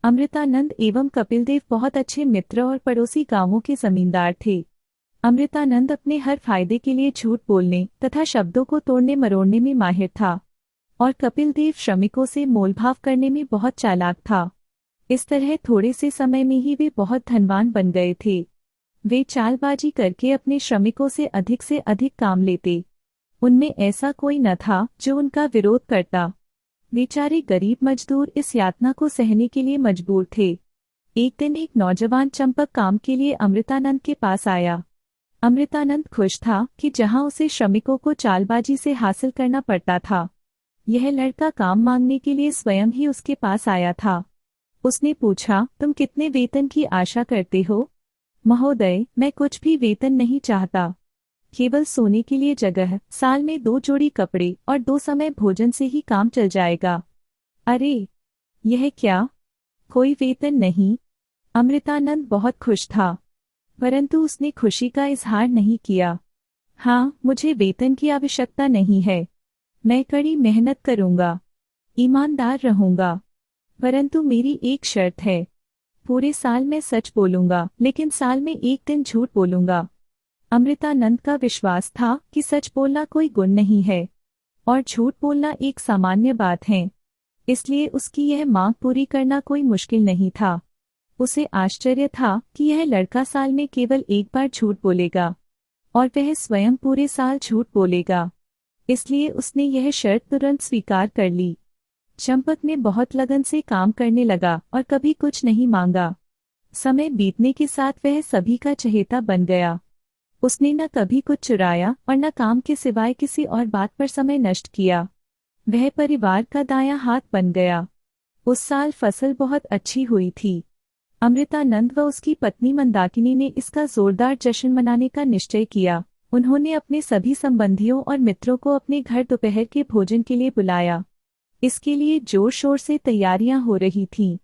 अमृतानंद एवं कपिलदेव बहुत अच्छे मित्र और पड़ोसी गांवों के जमींदार थे। अमृतानंद अपने हर फायदे के लिए झूठ बोलने तथा शब्दों को तोड़ने मरोड़ने में माहिर था और कपिलदेव श्रमिकों से मोलभाव करने में बहुत चालाक था। इस तरह थोड़े से समय में ही वे बहुत धनवान बन गए थे। वे चालबाजी करके अपने श्रमिकों से अधिक काम लेते। उनमें ऐसा कोई न था जो उनका विरोध करता। बेचारे गरीब मजदूर इस यातना को सहने के लिए मजबूर थे। एक दिन एक नौजवान चंपक काम के लिए अमृतानंद के पास आया। अमृतानंद खुश था कि जहां उसे श्रमिकों को चालबाजी से हासिल करना पड़ता था, यह लड़का काम मांगने के लिए स्वयं ही उसके पास आया था। उसने पूछा, तुम कितने वेतन की आशा करते हो? महोदय, मैं कुछ भी वेतन नहीं चाहता, केवल सोने के लिए जगह, साल में 2 जोड़ी कपड़े और 2 समय भोजन से ही काम चल जाएगा। अरे, यह क्या? कोई वेतन नहीं? अमृतानंद बहुत खुश था, परंतु उसने खुशी का इजहार नहीं किया। हाँ, मुझे वेतन की आवश्यकता नहीं है। मैं कड़ी मेहनत करूंगा, ईमानदार रहूंगा, परंतु मेरी एक शर्त है। पूरे साल मैं सच बोलूंगा, लेकिन साल में एक दिन झूठ बोलूंगा। अमृतानंद का विश्वास था कि सच बोलना कोई गुण नहीं है और झूठ बोलना एक सामान्य बात है, इसलिए उसकी यह मांग पूरी करना कोई मुश्किल नहीं था। उसे आश्चर्य था कि यह लड़का साल में केवल एक बार झूठ बोलेगा और वह स्वयं पूरे साल झूठ बोलेगा, इसलिए उसने यह शर्त तुरंत स्वीकार कर ली। चंपक ने बहुत लगन से काम करने लगा और कभी कुछ नहीं मांगा। समय बीतने के साथ वह सभी का चहेता बन गया। उसने न कभी कुछ चुराया और न काम के सिवाय किसी और बात पर समय नष्ट किया। वह परिवार का दायां हाथ बन गया। उस साल फसल बहुत अच्छी हुई थी। अमृतानंद व उसकी पत्नी मंदाकिनी ने इसका जोरदार जश्न मनाने का निश्चय किया। उन्होंने अपने सभी संबंधियों और मित्रों को अपने घर दोपहर के भोजन के लिए बुलाया। इसके लिए जोर शोर से तैयारियां हो रही थीं।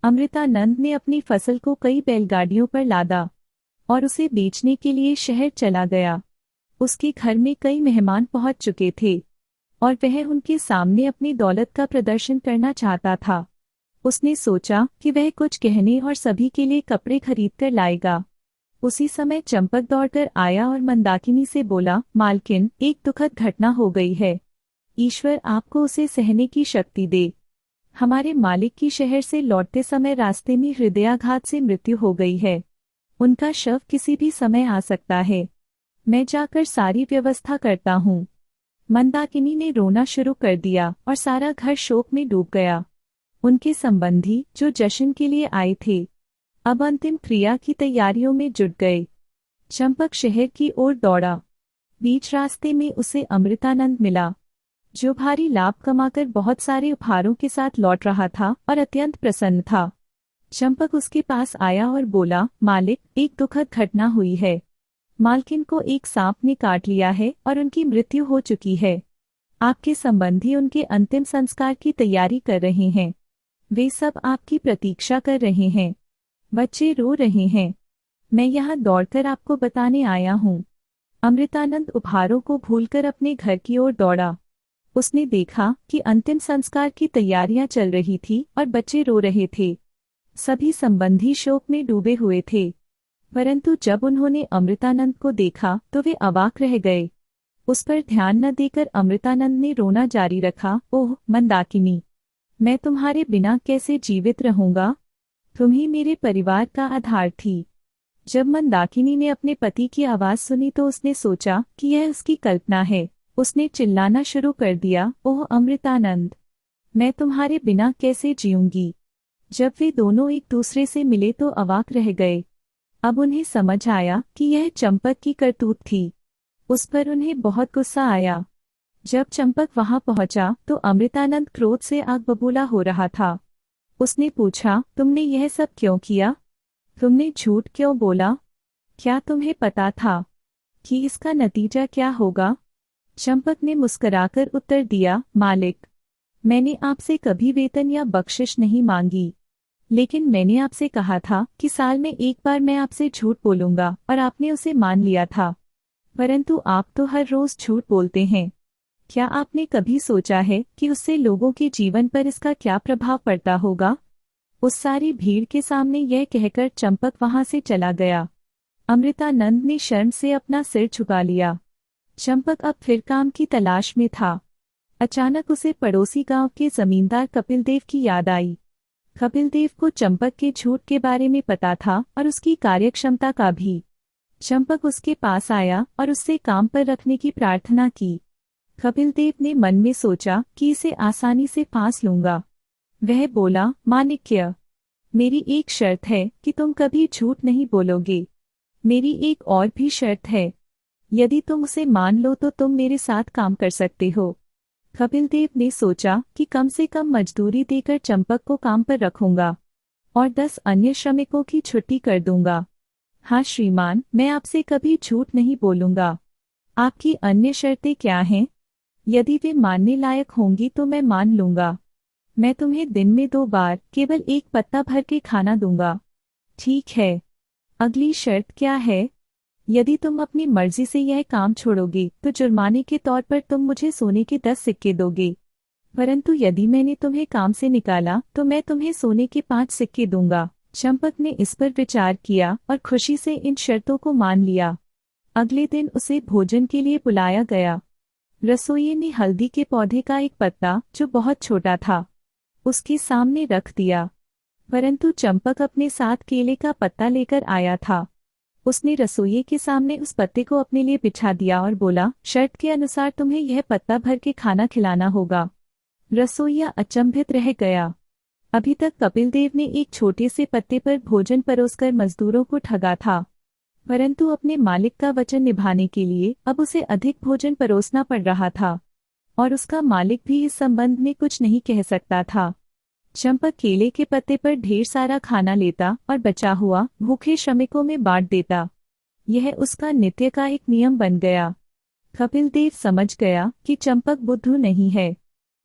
अमृतानंद ने अपनी फसल को कई बैलगाड़ियों पर लादा और उसे बेचने के लिए शहर चला गया। उसके घर में कई मेहमान पहुंच चुके थे और वह उनके सामने अपनी दौलत का प्रदर्शन करना चाहता था। उसने सोचा कि वह कुछ गहने और सभी के लिए कपड़े खरीद कर लाएगा। उसी समय चंपक दौड़कर आया और मंदाकिनी से बोला, मालकिन, एक दुखद घटना हो गई है। ईश्वर आपको उसे सहने की शक्ति दे। हमारे मालिक की शहर से लौटते समय रास्ते में हृदयाघात से मृत्यु हो गई है। उनका शव किसी भी समय आ सकता है। मैं जाकर सारी व्यवस्था करता हूँ। मंदाकिनी ने रोना शुरू कर दिया और सारा घर शोक में डूब गया। उनके संबंधी जो जश्न के लिए आए थे, अब अंतिम क्रिया की तैयारियों में जुट गए। चंपक शहर की ओर दौड़ा। बीच रास्ते में उसे अमृतानंद मिला, जो भारी लाभ कमाकर बहुत सारे उपहारों के साथ लौट रहा था और अत्यंत प्रसन्न था। चंपक उसके पास आया और बोला, मालिक, एक दुखद घटना हुई है। मालकिन को एक सांप ने काट लिया है और उनकी मृत्यु हो चुकी है। आपके संबंधी उनके अंतिम संस्कार की तैयारी कर रहे हैं। वे सब आपकी प्रतीक्षा कर रहे हैं। बच्चे रो रहे हैं। मैं यहाँ दौड़कर आपको बताने आया हूँ। अमृतानंद उपहारों को भूलकर अपने घर की ओर दौड़ा। उसने देखा कि अंतिम संस्कार की तैयारियां चल रही थी और बच्चे रो रहे थे। सभी संबंधी शोक में डूबे हुए थे, परंतु जब उन्होंने अमृतानंद को देखा तो वे अवाक रह गए। उस पर ध्यान न देकर अमृतानंद ने रोना जारी रखा, ओह मंदाकिनी, मैं तुम्हारे बिना कैसे जीवित रहूंगा? तुम ही मेरे परिवार का आधार थी। जब मंदाकिनी ने अपने पति की आवाज सुनी तो उसने सोचा कि यह उसकी कल्पना है। उसने चिल्लाना शुरू कर दिया, ओह अमृतानंद, मैं तुम्हारे बिना कैसे जीऊंगी? जब वे दोनों एक दूसरे से मिले तो अवाक रह गए। अब उन्हें समझ आया कि यह चंपक की करतूत थी। उस पर उन्हें बहुत गुस्सा आया। जब चंपक वहां पहुंचा तो अमृतानंद क्रोध से आग बबूला हो रहा था। उसने पूछा, तुमने यह सब क्यों किया? तुमने झूठ क्यों बोला? क्या तुम्हें पता था कि इसका नतीजा क्या होगा? चंपक ने मुस्कुराकर उत्तर दिया, मालिक, मैंने आपसे कभी वेतन या बख्शिश नहीं मांगी, लेकिन मैंने आपसे कहा था कि साल में एक बार मैं आपसे झूठ बोलूंगा और आपने उसे मान लिया था। परंतु आप तो हर रोज झूठ बोलते हैं। क्या आपने कभी सोचा है कि उससे लोगों के जीवन पर इसका क्या प्रभाव पड़ता होगा? उस सारी भीड़ के सामने यह कहकर चंपक वहां से चला गया। अमृतानंद ने शर्म से अपना सिर झुका लिया। चंपक अब फिर काम की तलाश में था। अचानक उसे पड़ोसी गांव के जमींदार कपिलदेव की याद आई। कपिलदेव को चंपक के झूठ के बारे में पता था और उसकी कार्यक्षमता का भी। चंपक उसके पास आया और उससे काम पर रखने की प्रार्थना की। कपिलदेव ने मन में सोचा कि इसे आसानी से फांस लूंगा। वह बोला, माणिक्य, मेरी एक शर्त है कि तुम कभी झूठ नहीं बोलोगे। मेरी एक और भी शर्त है, यदि तुम उसे मान लो तो तुम मेरे साथ काम कर सकते हो। कपिलदेव ने सोचा कि कम से कम मजदूरी देकर चंपक को काम पर रखूंगा और 10 अन्य श्रमिकों की छुट्टी कर दूंगा। हाँ श्रीमान, मैं आपसे कभी झूठ नहीं बोलूंगा। आपकी अन्य शर्तें क्या हैं? यदि वे मानने लायक होंगी तो मैं मान लूंगा। मैं तुम्हें दिन में 2 बार केवल एक पत्ता भर के खाना दूंगा। ठीक है। अगली शर्त क्या है? यदि तुम अपनी मर्जी से यह काम छोड़ोगे तो जुर्माने के तौर पर तुम मुझे सोने के 10 सिक्के दोगे, परंतु यदि मैंने तुम्हें काम से निकाला तो मैं तुम्हें सोने के 5 सिक्के दूंगा। चंपक ने इस पर विचार किया और खुशी से इन शर्तों को मान लिया। अगले दिन उसे भोजन के लिए बुलाया गया। रसोइये ने हल्दी के पौधे का एक पत्ता, जो बहुत छोटा था, उसके सामने रख दिया, परंतु चंपक अपने साथ केले का पत्ता लेकर आया था। उसने रसोइये के सामने उस पत्ते को अपने लिए बिछा दिया और बोला, शर्त के अनुसार तुम्हें यह पत्ता भर के खाना खिलाना होगा। रसोइया अचंभित रह गया। अभी तक कपिलदेव ने एक छोटे से पत्ते पर भोजन परोसकर मजदूरों को ठगा था, परंतु अपने मालिक का वचन निभाने के लिए अब उसे अधिक भोजन परोसना पड़ रहा था और उसका मालिक भी इस संबंध में कुछ नहीं कह सकता था। चंपक केले के पत्ते पर ढेर सारा खाना लेता और बचा हुआ भूखे श्रमिकों में बांट देता। यह उसका नित्य का एक नियम बन गया। कपिलदेव समझ गया कि चंपक बुद्धू नहीं है,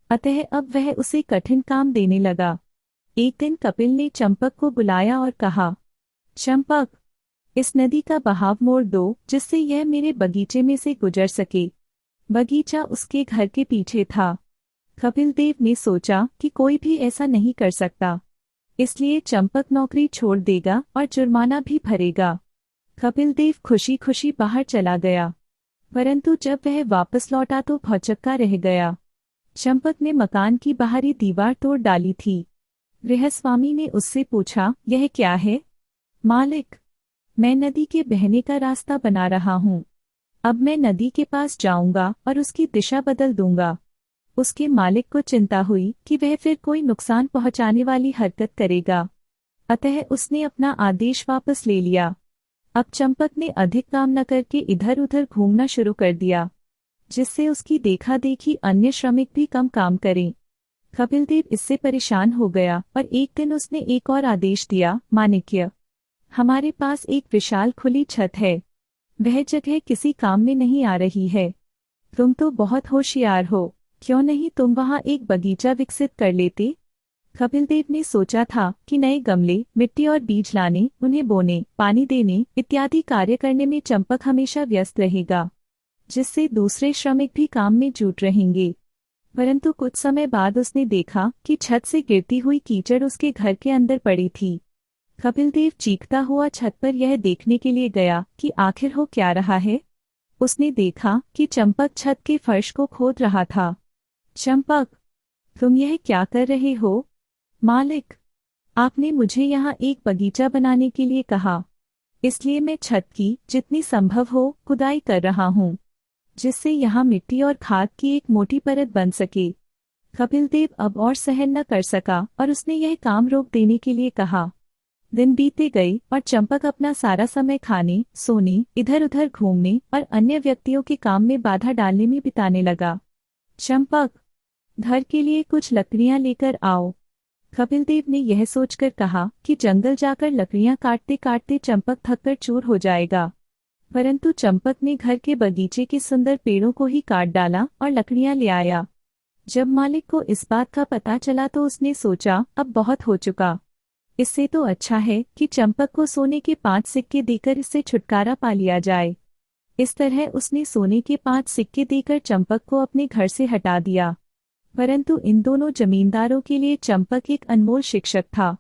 अतः अब वह उसे कठिन काम देने लगा। एक दिन कपिल ने चंपक को बुलाया और कहा, चंपक, इस नदी का बहाव मोड़ दो जिससे यह मेरे बगीचे में से गुजर सके। बगीचा उसके घर के पीछे था। कपिलदेव ने सोचा कि कोई भी ऐसा नहीं कर सकता, इसलिए चंपक नौकरी छोड़ देगा और जुर्माना भी भरेगा। कपिलदेव खुशी खुशी बाहर चला गया, परंतु जब वह वापस लौटा तो भौचक्का रह गया। चंपक ने मकान की बाहरी दीवार तोड़ डाली थी। गृहस्वामी ने उससे पूछा, यह क्या है? मालिक, मैं नदी के बहने का रास्ता बना रहा हूँ। अब मैं नदी के पास जाऊंगा और उसकी दिशा बदल दूंगा। उसके मालिक को चिंता हुई कि वह फिर कोई नुकसान पहुंचाने वाली हरकत करेगा, अतः उसने अपना आदेश वापस ले लिया। अब चंपक ने अधिक काम न करके इधर उधर घूमना शुरू कर दिया, जिससे उसकी देखा देखी अन्य श्रमिक भी कम काम करें। कपिलदेव इससे परेशान हो गया और एक दिन उसने एक और आदेश दिया, माणिक्य, हमारे पास एक विशाल खुली छत है। वह जगह किसी काम में नहीं आ रही है। तुम तो बहुत होशियार हो, क्यों नहीं तुम वहां एक बगीचा विकसित कर लेते? कपिलदेव ने सोचा था कि नए गमले, मिट्टी और बीज लाने, उन्हें बोने, पानी देने इत्यादि कार्य करने में चंपक हमेशा व्यस्त रहेगा, जिससे दूसरे श्रमिक भी काम में जुट रहेंगे। परंतु कुछ समय बाद उसने देखा कि छत से गिरती हुई कीचड़ उसके घर के अंदर पड़ी थी। कपिलदेव चीखता हुआ छत पर यह देखने के लिए गया कि आखिर हो क्या रहा है। उसने देखा कि चंपक छत के फर्श को खोद रहा था। चंपक, तुम यह क्या कर रहे हो? मालिक, आपने मुझे यहाँ एक बगीचा बनाने के लिए कहा, इसलिए मैं छत की जितनी संभव हो खुदाई कर रहा हूँ, जिससे यहाँ मिट्टी और खाद की एक मोटी परत बन सके। कपिलदेव अब और सहन न कर सका और उसने यह काम रोक देने के लिए कहा। दिन बीते गए और चंपक अपना सारा समय खाने, सोने, इधर उधर घूमने और अन्य व्यक्तियों के काम में बाधा डालने में बिताने लगा। चंपक, घर के लिए कुछ लकड़ियां लेकर आओ। कपिलदेव ने यह सोचकर कहा कि जंगल जाकर लकड़ियां काटते काटते चंपक थककर चूर हो जाएगा, परंतु चंपक ने घर के बगीचे के सुंदर पेड़ों को ही काट डाला और लकड़ियां ले आया। जब मालिक को इस बात का पता चला तो उसने सोचा, अब बहुत हो चुका, इससे तो अच्छा है कि चंपक को सोने के 5 सिक्के देकर इससे छुटकारा पा लिया जाए। इस तरह उसने सोने के 5 सिक्के देकर चंपक को अपने घर से हटा दिया। परंतु इन दोनों जमींदारों के लिए चंपक एक अनमोल शिक्षक था।